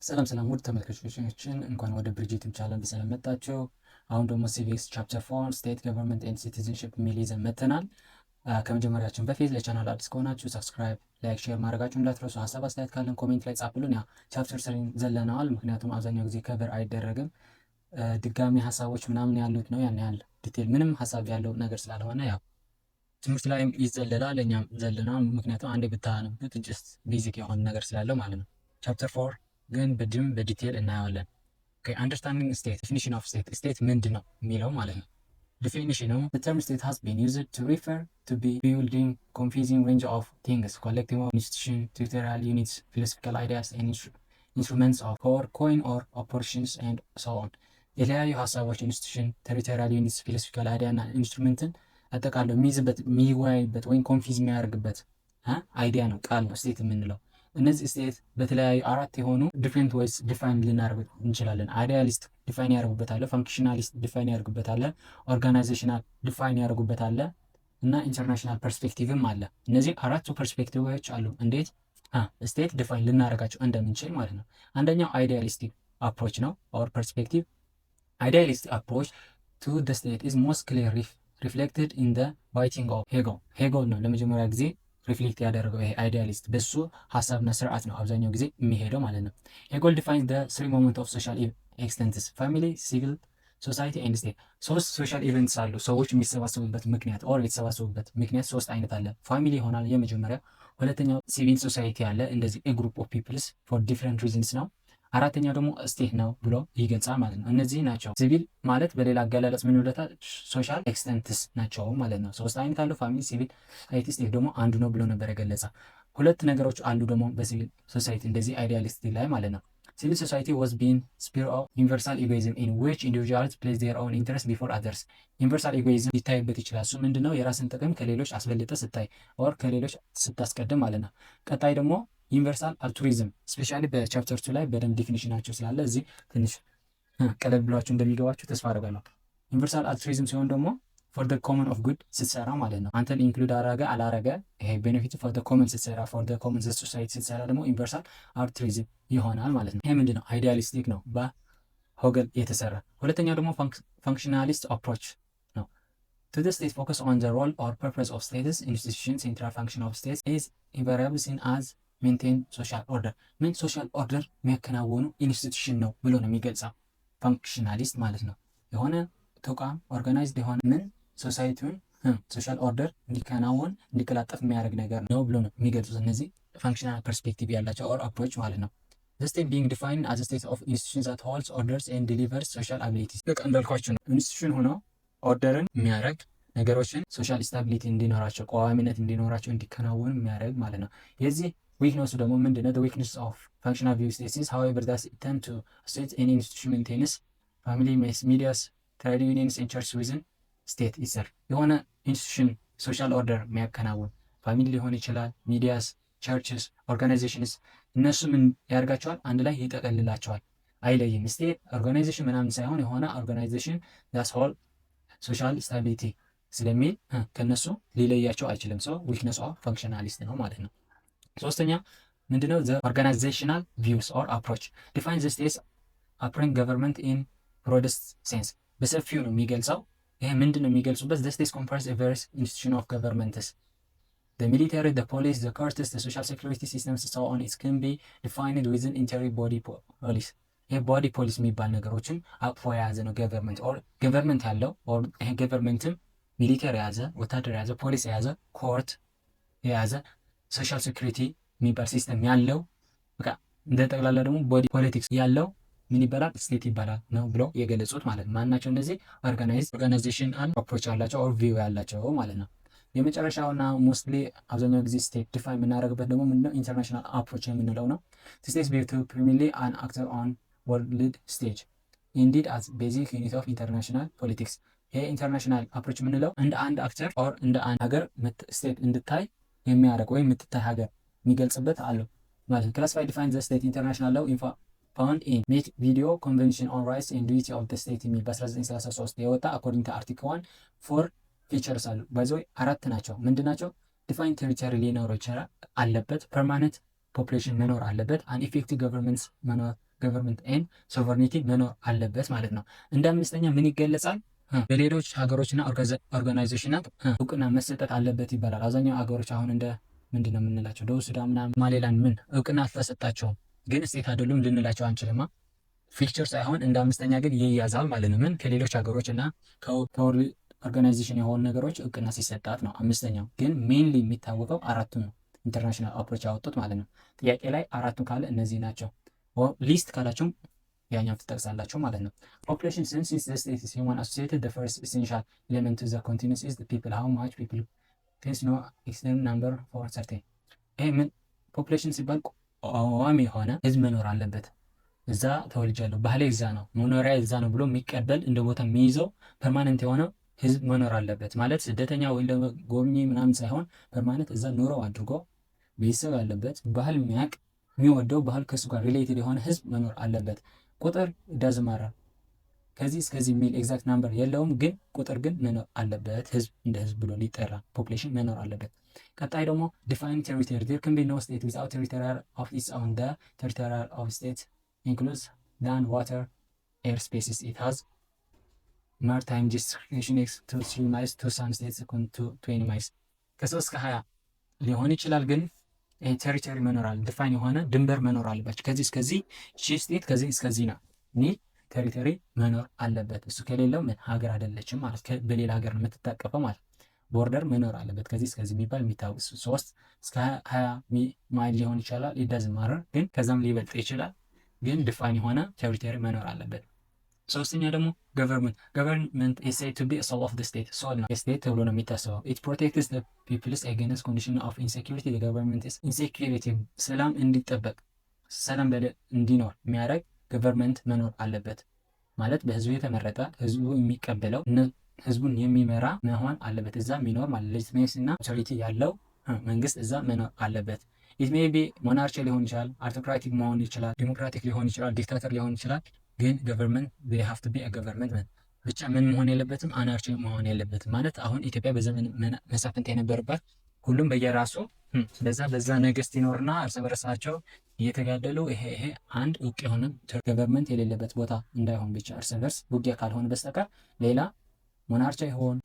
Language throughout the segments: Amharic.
ሰላም ውድ ተመልካቾቻችን እንኳን ወደ ብሪጅትም ቻናል በሰላም መጣችሁ። አሁን ደግሞ ሲቪክስ ቻፕተር 4 ስቴት ገቨርንመንት ኤንድ ሲቲዝንሺፕ የሚል ይዘን መጥተናል። ከመጀመሪያችን በፊት ለቻናል አዲስ ከሆናችሁ ሰብስክራይብ፣ ላይክ፣ ሼር ማድረጋችሁ እንዳትረሱ። ሀሳብ አስተያየት ካለን ኮሜንት ላይ ጻፉልን። ያ ቻፕተር 3 ዘለነዋል፣ ምክንያቱም አብዛኛው ጊዜ ከቨር አይደረግም። ድጋሚ ሀሳቦች ምናምን ያሉት ነው። ያን ያህል ዲቴል ምንም ሀሳብ ያለው ነገር ስላልሆነ ያው ትምህርት ላይም ይዘለላል፣ እኛም ዘለናል። ምክንያቱም አንዴ ብታነቡት ጀስት ቤዚክ የሆነ ነገር ስላለው ማለት ነው። ቻፕተር 4 ግን በዲቴል እናየዋለን። አንደርስታንዲንግ ስቴት ዴፊኒሽን ኦፍ ስቴት ስቴት ምንድን ነው የሚለው ማለት ነው። ዴፊኒሽኑ the term state has been used to refer to be building confusing range of things, collective of institution, territorial units, philosophical ideas and instruments of power, coin or operations and so on። የተለያዩ ሀሳቦች ኢንስቲቱሽን፣ ቴሪቶሪያል ዩኒትስ፣ ፊሎሶፊካል አይዲያ እና ኢንስትሩሜንትን አጠቃለው የሚይዝበት የሚወያይበት ወይም ኮንፊዝ የሚያደርግበት አይዲያ ነው ቃል ነው ስቴት የምንለው። እነዚህ ስቴት በተለያዩ አራት የሆኑ ዲፍረንት ወይስ ዲፋይን ልናደርግ እንችላለን። አይዲያሊስት ዲፋይን ያደርጉበታል፣ ፈንክሽናሊስት ዲፋይን ያደርጉበታል፣ ኦርጋናይዜሽናል ዲፋይን ያደርጉበታል እና ኢንተርናሽናል ፐርስፔክቲቭም አለ። እነዚህ አራቱ ፐርስፔክቲቮች አሉ እንዴት ስቴት ዲፋይን ልናደርጋቸው እንደምንችል ማለት ነው። አንደኛው አይዲያሊስቲክ አፕሮች ነው ኦር ፐርስፔክቲቭ። አይዲያሊስቲክ አፕሮች ቱ ደ ስቴት ኢዝ ሞስት ክሊር ሪፍሌክትድ ኢን ደ ራይቲንግ ኦፍ ሄጎል ነው ለመጀመሪያ ጊዜ ሪፍሌክት ያደረገው ይሄ አይዲያሊስት በሱ ሀሳብና ስርዓት ነው አብዛኛው ጊዜ የሚሄደው ማለት ነው። ሄጎል ዲፋይንስ ዘ ስሪ ሞመንት ኦፍ ሶሻል ኤክስተንትስ ፋሚሊ፣ ሲቪል ሶሳይቲ ኤንድ ስቴት። ሶስት ሶሻል ኢቨንትስ አሉ ሰዎች የሚሰባሰቡበት ምክንያት ኦር የተሰባሰቡበት ምክንያት ሶስት አይነት አለ። ፋሚሊ ይሆናል የመጀመሪያው፣ ሁለተኛው ሲቪል ሶሳይቲ አለ እንደዚህ ግሩፕ ኦፍ ፒፕልስ ፎር ዲፍረንት ሪዝንስ ነው። አራተኛው ደግሞ ስቴት ነው ብሎ ይገልጻል ማለት ነው። እነዚህ ናቸው። ሲቪል ማለት በሌላ አገላለጽ ምን ይለታል? ሶሻል ኤክስተንትስ ናቸው ማለት ነው። ሶስት አይነት አሉ፣ ፋሚሊ፣ ሲቪል ሶሳይቲ፣ ስቴት ደግሞ አንዱ ነው ብሎ ነበር የገለጸ። ሁለት ነገሮች አሉ ደግሞ በሲቪል ሶሳይቲ እንደዚህ አይዲያሊስት ላይ ማለት ነው። ሲቪል ሶሳይቲ ዋዝ ቢን ስፒር ኦፍ ዩኒቨርሳል ኢጎይዝም ኢን ዊች ኢንዲቪጁዋልስ ፕሌስ ዜር ኦውን ኢንትረስት ቢፎር አዘርስ። ዩኒቨርሳል ኢጎይዝም ሊታይበት ይችላል። እሱ ምንድነው? የራስን ጥቅም ከሌሎች አስበልጠ ስታይ ኦር ከሌሎች ስታስቀድም ማለት ነው። ቀጣይ ደግሞ ዩኒቨርሳል አልቱሪዝም ስፔሻሊ በቻፕተር 2 ላይ በደንብ ዲፊኒሽናቸው ስላለ እዚህ ትንሽ ቀለል ብሏችሁ እንደሚገባችሁ ተስፋ አደርጋለሁ። ዩኒቨርሳል አልቱሪዝም ሲሆን ደግሞ ፎር ደ ኮመን ኦፍ ጉድ ስትሰራ ማለት ነው። አንተን ኢንክሉድ አረገ አላረገ ይሄ ቤኔፊት ፎር ደ ኮመን ስትሰራ፣ ፎር ደ ኮመን ሶሳይቲ ስትሰራ ደግሞ ዩኒቨርሳል አልቱሪዝም ይሆናል ማለት ነው። ይሄ ምንድነው? አይዲያሊስቲክ ነው በሆገል የተሰራ። ሁለተኛው ደግሞ ፋንክሽናሊስት አፕሮች ነው። To the state focus on the role or purpose of states, institutions, central function of states is invariably seen as ሜንቴን ሶሻል ኦርደር። ምን ሶሻል ኦርደር የሚያከናውኑ ኢንስቲቱሽን ነው ብሎ ነው የሚገልጸው ፋንክሽናሊስት ማለት ነው። የሆነ ተቋም ኦርጋናይዝድ የሆነ ምን ሶሳይቲውን ሶሻል ኦርደር እንዲከናወን እንዲቀላጠፍ የሚያደርግ ነገር ነው ብሎ ነው የሚገልጹት እነዚህ ፋንክሽናል ፐርስፔክቲቭ ያላቸው ኦር አፕሮች ማለት ነው። The state being defined as a state of institutions that holds orders and delivers social abilities። በቃ እንዳልኳቸው ነው ኢንስቲቱሽን ሆኖ ኦርደርን የሚያደርግ ነገሮችን ሶሻል ስታቢሊቲ እንዲኖራቸው ቋሚነት እንዲኖራቸው እንዲከናወኑ የሚያደርግ ማለት ነው። የዚህ ዊክነሱ ደግሞ ምንድነው? the weakness of functional view states is however that it tend to state any institution maintains family, medias, trade unions and church within state itself። የሆነ ኢንስቲቱሽን ሶሻል ኦርደር የሚያከናውን ፋሚሊ ሊሆን ይችላል፣ ሚዲያስ፣ ቸርችስ፣ ኦርጋናይዜሽንስ እነሱ ምን ያደርጋቸዋል? አንድ ላይ ይጠቀልላቸዋል፣ አይለይም። ስቴት ኦርጋናይዜሽን ምናምን ሳይሆን የሆነ ኦርጋናይዜሽን ዳስ ሆል ሶሻል ስታቢሊቲ ስለሚል ከነሱ ሊለያቸው አይችልም። ሰው ዊክነስ ኦፍ ፋንክሽናሊስት ነው ማለት ነው። ሶስተኛ ምንድነው? ዘ ኦርጋናይዜሽናል ቪውስ ኦር አፕሮች ዲፋይን ዘ ስቴትስ አፕሪንግ ገቨርንመንት ኢን ብሮደስት ሴንስ። በሰፊው ነው የሚገልጸው። ይሄ ምንድነው የሚገልጹበት? ዘ ስቴትስ ኮምፕራይዝ ቫሪየስ ኢንስቲቱሽን ኦፍ ገቨርንመንትስ ዘ ሚሊተሪ፣ ዘ ፖሊስ፣ ዘ ኮርትስ፣ ዘ ሶሻል ሴኩሪቲ ሲስተምስ ሶ ኦን ኢት ካን ቢ ዲፋይንድ ዊዝን ኢንተሪ ቦዲ ፖሊስ። ይሄ ቦዲ ፖሊስ የሚባል ነገሮችን አቅፎ የያዘ ነው ገቨርንመንት ኦር ገቨርንመንት ያለው ኦር ይሄ ገቨርንመንትም ሚሊተሪ የያዘ ወታደር የያዘ ፖሊስ የያዘ ኮርት የያዘ ሶሻል ሴኩሪቲ የሚባል ሲስተም ያለው በቃ እንደ ጠቅላላ ደግሞ ቦዲ ፖለቲክስ ያለው ምን ይባላል? ስቴት ይባላል ነው ብለው የገለጹት ማለት ነው። ማናቸው እነዚህ? ኦርጋናይዜሽን አንድ አፕሮች ያላቸው ኦር ቪው ያላቸው ማለት ነው። የመጨረሻውና ሞስትሊ አብዛኛው ጊዜ ስቴት ዲፋይን የምናደርግበት ደግሞ ምንድነው? ኢንተርናሽናል አፕሮች የምንለው ነው። ስቴትስ ቢር ቱ ፕሪሚሊ አን አክተር ኦን ወርልድ ስቴጅ ኢንዲድ አዝ ቤዚክ ዩኒት ኦፍ ኢንተርናሽናል ፖለቲክስ። ይሄ ኢንተርናሽናል አፕሮች የምንለው እንደ አንድ አክተር ኦር እንደ አንድ ሀገር ስቴት እንድታይ የሚያደርግ ወይም የምትታይ ሀገር የሚገልጽበት አለው ማለት ነው። ክላሲፋይ ዲፋይን ዘ ስቴት ኢንተርናሽናል ላው ፋውንድ ኢን ሜክ ቪዲዮ ኮንቬንሽን ኦን ራይትስ ኤንድ ዲዩቲ ኦፍ ዘ ስቴት የሚል በ1933 የወጣ አኮርዲንግ ቱ አርቲክል 1 ፎር ፊቸርስ አሉ። ባይዘው አራት ናቸው። ምንድን ናቸው? ዲፋይን ቴሪቶሪ ሊኖር ይችላል አለበት፣ ፐርማነንት ፖፑሌሽን መኖር አለበት፣ አን ኢፌክቲቭ ገቨርንመንት መኖር ገቨርንመንት ኤንድ ሶቨርኒቲ መኖር አለበት ማለት ነው። እንደ አምስተኛ ምን ይገለጻል? በሌሎች ሀገሮችና ኦርጋናይዜሽናት እውቅና መሰጠት አለበት ይባላል። አብዛኛው ሀገሮች አሁን እንደ ምንድን ነው የምንላቸው ደቡብ ሱዳን ምናምን ሶማሌላንድ ምን እውቅና አልተሰጣቸውም፣ ግን ስቴት አይደሉም ልንላቸው አንችልማ። ፊቸር ሳይሆን እንደ አምስተኛ ግን ይያዛል ማለት ነው። ምን ከሌሎች ሀገሮች እና ከወርልድ ኦርጋናይዜሽን የሆኑ ነገሮች እውቅና ሲሰጣት ነው። አምስተኛው ግን ሜንሊ የሚታወቀው አራቱ ነው። ኢንተርናሽናል አፕሮች ያወጡት ማለት ነው። ጥያቄ ላይ አራቱ ካለ እነዚህ ናቸው። ሊስት ካላቸውም ያኛው ትጠቅሳላቸው ማለት ነው። ፖፑሌሽን ሲንስ ዘ ስቴት ኢዝ ሂውማን አሶሲኤትድ ዘ ፈርስት ኢሴንሻል ኤሌመንት ቱ ዘ ኮንቲኒዩስ ኢዝ ዘ ፒፕል ሃው ማች ፒፕል ቴንስ ኖ ኤክስተርናል ናምበር ፎር ሰርቴን። ይሄ ምን ፖፑሌሽን ሲባል ቋሚ የሆነ ህዝብ መኖር አለበት። እዛ ተወልጃለሁ ባህሌ እዛ ነው መኖሪያ እዛ ነው ብሎ የሚቀበል እንደ ቦታ የሚይዘው ፐርማነንት የሆነ ህዝብ መኖር አለበት ማለት ስደተኛ ወይ ጎብኚ ምናምን ሳይሆን ፐርማነንት እዛ ኑሮ አድርጎ ቤተሰብ ያለበት ባህል የሚያውቅ የሚወደው ባህል ከሱ ጋር ሪሌትድ የሆነ ህዝብ መኖር አለበት። ቁጥር ዳዝማራ ከዚህ እስከዚህ የሚል ኤግዛክት ናምበር የለውም፣ ግን ቁጥር ግን መኖር አለበት። ህዝብ እንደ ህዝብ ብሎ ሊጠራ ፖፑሌሽን መኖር አለበት። ቀጣይ ደግሞ ዲፋይን ቴሪቶሪ ዜር ካን ቢ ኖ ስቴት ዊዝአውት ቴሪቶሪያል ኦፍ ኢትስ ኦውን ዘ ቴሪቶሪያል ኦፍ ስቴት ኢንክሉድስ ላንድ ዋተር ኤር ስፔስስ ኢት ሃዝ ማሪታይም ጁሪስዲክሽን ቱ 3 ማይልስ ቱ ሳም ስቴትስ ቱ 20 ማይልስ ከ3 እስከ 20 ሊሆን ይችላል፣ ግን ቴሪቶሪ መኖር አለ ዲፋይን የሆነ ድንበር መኖር አለባቸው። ከዚህ እስከዚህ ስቴት ከዚህ እስከዚህ ነው ሚል ቴሪቶሪ መኖር አለበት። እሱ ከሌለው ምን ሀገር አይደለችም ማለት በሌላ ሀገር ነው የምትታቀፈው ማለት። ቦርደር መኖር አለበት ከዚህ እስከዚህ የሚባል የሚታወቅ 3 እስከ 20 ማይል ሊሆን ይችላል። ኢዳዝ ማረር ግን ከዛም ሊበልጥ ይችላል፣ ግን ዲፋይን የሆነ ቴሪቶሪ መኖር አለበት። ሶስተኛ ደግሞ ገቨርንመንት ኢዝ ሴድ ቱ ቢ ሶል ኦፍ ዘ ስቴት። ሶል ነው ስቴት ተብሎ ነው የሚታሰበው። ኢት ፕሮቴክትስ ዘ ፒፕልስ አጌንስት ኮንዲሽን ኦፍ ኢንሴኪሪቲ። ገቨርንመንት ኢዝ ኢንሴኪሪቲ ሰላም እንዲጠበቅ ሰላም እንዲኖር የሚያደርግ ገቨርንመንት መኖር አለበት ማለት በህዝቡ የተመረጠ ህዝቡ የሚቀበለው ህዝቡን የሚመራ መሆን አለበት። እዛ የሚኖር ማለት ሌጂቲሜሲ እና ኦቶሪቲ ያለው መንግስት እዛ መኖር አለበት። ኢት ሜይ ቢ ሞናርቺ ሊሆን ይችላል፣ አርቶክራቲክ መሆን ይችላል፣ ዲሞክራቲክ ሊሆን ይችላል፣ ዲክታተር ሊሆን ይችላል። ግን ገቨርንመንት they have to be a government ብቻ ምን መሆን የለበትም አናርቺ መሆን የለበትም ማለት አሁን ኢትዮጵያ በዘመን መሳፍንት የነበረባት ሁሉም በየራሱ በዛ ነገስት ይኖርና እርስ በርሳቸው እየተጋደሉ ይሄ አንድ እውቅ የሆነ ገቨርንመንት የሌለበት ቦታ እንዳይሆን ብቻ እርስ በርስ ውጊያ ካልሆነ በስተቀር ሌላ ሞናርቺ ይሆን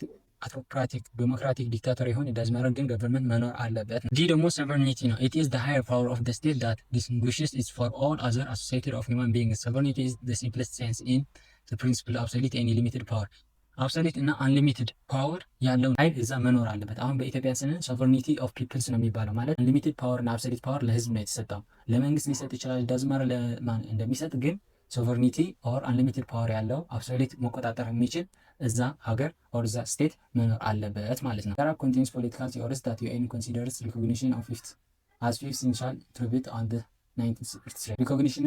አውቶክራቲክ ዲሞክራቲክ ዲክታተር ይሆን ዳዝማረር ግን ገቨርንመንት መኖር አለበት። ዲ ደግሞ ሶቨርኒቲ ነው። ኢት ኢዝ ዘ ሃየር ፓወር ኦፍ ዘ ስቴት ዳት ዲስቲንጉይሽስ ኢት ፍሮም ኦል አዘር አሶሲኤትድ ኦፍ ሂውማን ቢንግስ። ሶቨርኒቲ ኢዝ ዘ ሲምፕለስት ሴንስ ኢን ዘ ፕሪንሲፕል አብሶሉት ኤንድ ሊሚትድ ፓወር። አብሶሉት እና አንሊሚትድ ፓወር ያለው ኃይል እዛ መኖር አለበት። አሁን በኢትዮጵያ ስንል ሶቨርኒቲ ኦፍ ፒፕልስ ነው የሚባለው ማለት አንሊሚትድ ፓወር እና አብሶሉት ፓወር ለህዝብ ነው የተሰጠው። ለመንግስት ሊሰጥ ይችላል ዳዝማረር ለማን እንደሚሰጥ ግን ሶቨርኒቲ ኦር አንሊሚትድ ፓወር ያለው አብሶሉት መቆጣጠር የሚችል እዛ ሀገር ኦር እዛ ስቴት መኖር አለበት ማለት ነው። Arab contains political theories that UN considers recognition of fifth essential attribute on the 1963 recognition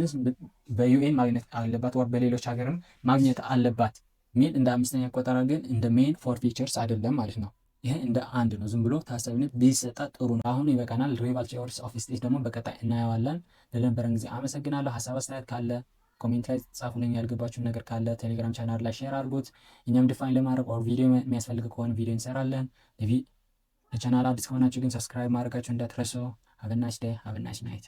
በዩኤን ማግኘት አለባት ወር በሌሎች ሀገርም ማግኘት አለባት ሚል እንደ አምስተኛ ቆጠራ ግን እንደ ሜን ፎር ፊቸርስ አይደለም ማለት ነው። ይሄ እንደ አንድ ነው። ዝም ብሎ ታሳቢነት ቢሰጣ ጥሩ ነው። አሁን ይበቃናል። ሪቫል ቲዮሪስ ኦፍ ስቴት ደግሞ በቀጣይ እናየዋለን። ለነበረን ጊዜ አመሰግናለሁ። ሀሳብ አስተያየት ካለ ኮሜንት ላይ ጻፉልኝ። ያልገባችሁ ነገር ካለ ቴሌግራም ቻናል ላይ ሼር አድርጉት። እኛም ዲፋይን ለማድረግ ኦር ቪዲዮ የሚያስፈልግ ከሆነ ቪዲዮ እንሰራለን። ለቻናል አዲስ ከሆናችሁ ግን ሰብስክራይብ ማድረጋችሁ እንዳትረሱ። ሀቭ ናይስ ዴይ ሀቭ ናይስ ናይት።